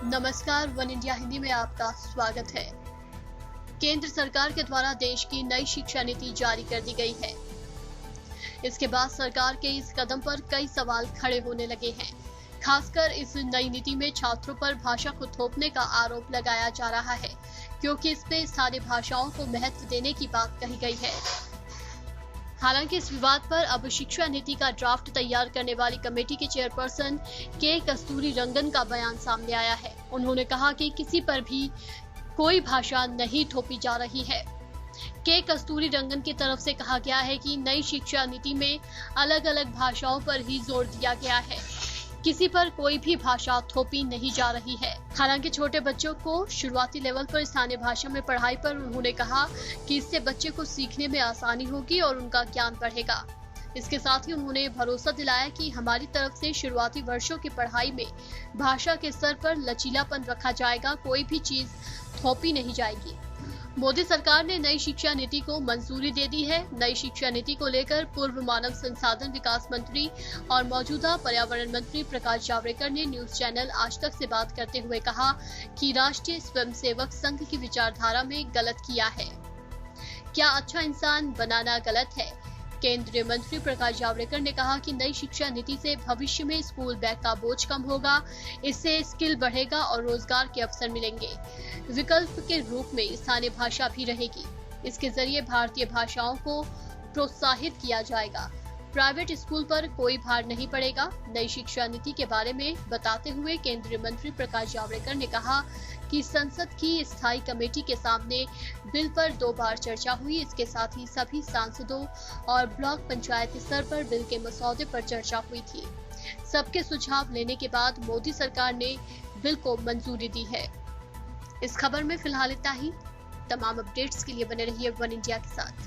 नमस्कार, one India Hindi में आपका स्वागत है। केंद्र सरकार के द्वारा देश की नई शिक्षा नीति जारी कर दी गई है। इसके बाद सरकार के इस कदम पर कई सवाल खड़े होने लगे हैं। खासकर इस नई नीति में छात्रों पर भाषा को थोपने का आरोप लगाया जा रहा है, क्योंकि इसमें स्थानीय भाषाओं को महत्व देने की बात कही गई है। हालांकि इस विवाद पर अब शिक्षा नीति का ड्राफ्ट तैयार करने वाली कमेटी के चेयरपर्सन के कस्तूरीरंगन का बयान सामने आया है। उन्होंने कहा कि किसी पर भी कोई भाषा नहीं थोपी जा रही है। के कस्तूरीरंगन की तरफ से कहा गया है कि नई शिक्षा नीति में अलग अलग भाषाओं पर ही जोर दिया गया है, किसी पर कोई भी भाषा थोपी नहीं जा रही है। हालांकि छोटे बच्चों को शुरुआती लेवल पर स्थानीय भाषा में पढ़ाई पर उन्होंने कहा कि इससे बच्चे को सीखने में आसानी होगी और उनका ज्ञान बढ़ेगा। इसके साथ ही उन्होंने भरोसा दिलाया कि हमारी तरफ से शुरुआती वर्षों की पढ़ाई में भाषा के स्तर पर लचीलापन रखा जाएगा, कोई भी चीज थोपी नहीं जाएगी। मोदी सरकार ने नई शिक्षा नीति को मंजूरी दे दी है। नई शिक्षा नीति को लेकर पूर्व मानव संसाधन विकास मंत्री और मौजूदा पर्यावरण मंत्री प्रकाश जावड़ेकर ने न्यूज चैनल आज तक से बात करते हुए कहा कि राष्ट्रीय स्वयंसेवक संघ की विचारधारा में गलत किया है। क्या अच्छा इंसान बनाना गलत है? केंद्रीय मंत्री प्रकाश जावड़ेकर ने कहा कि नई शिक्षा नीति से भविष्य में स्कूल बैग का बोझ कम होगा, इससे स्किल बढ़ेगा और रोजगार के अवसर मिलेंगे। विकल्प के रूप में स्थानीय भाषा भी रहेगी। इसके जरिए भारतीय भाषाओं को प्रोत्साहित किया जाएगा। प्राइवेट स्कूल पर कोई भार नहीं पड़ेगा। नई शिक्षा नीति के बारे में बताते हुए केंद्रीय मंत्री प्रकाश जावड़ेकर ने कहा कि संसद की स्थायी कमेटी के सामने बिल पर 2 बार चर्चा हुई। इसके साथ ही सभी सांसदों और ब्लॉक पंचायत स्तर पर बिल के मसौदे पर चर्चा हुई थी। सबके सुझाव लेने के बाद मोदी सरकार ने बिल को मंजूरी दी है। इस खबर में फिलहाल इतना ही। तमाम अपडेट्स के लिए बने रहिए वन इंडिया के साथ।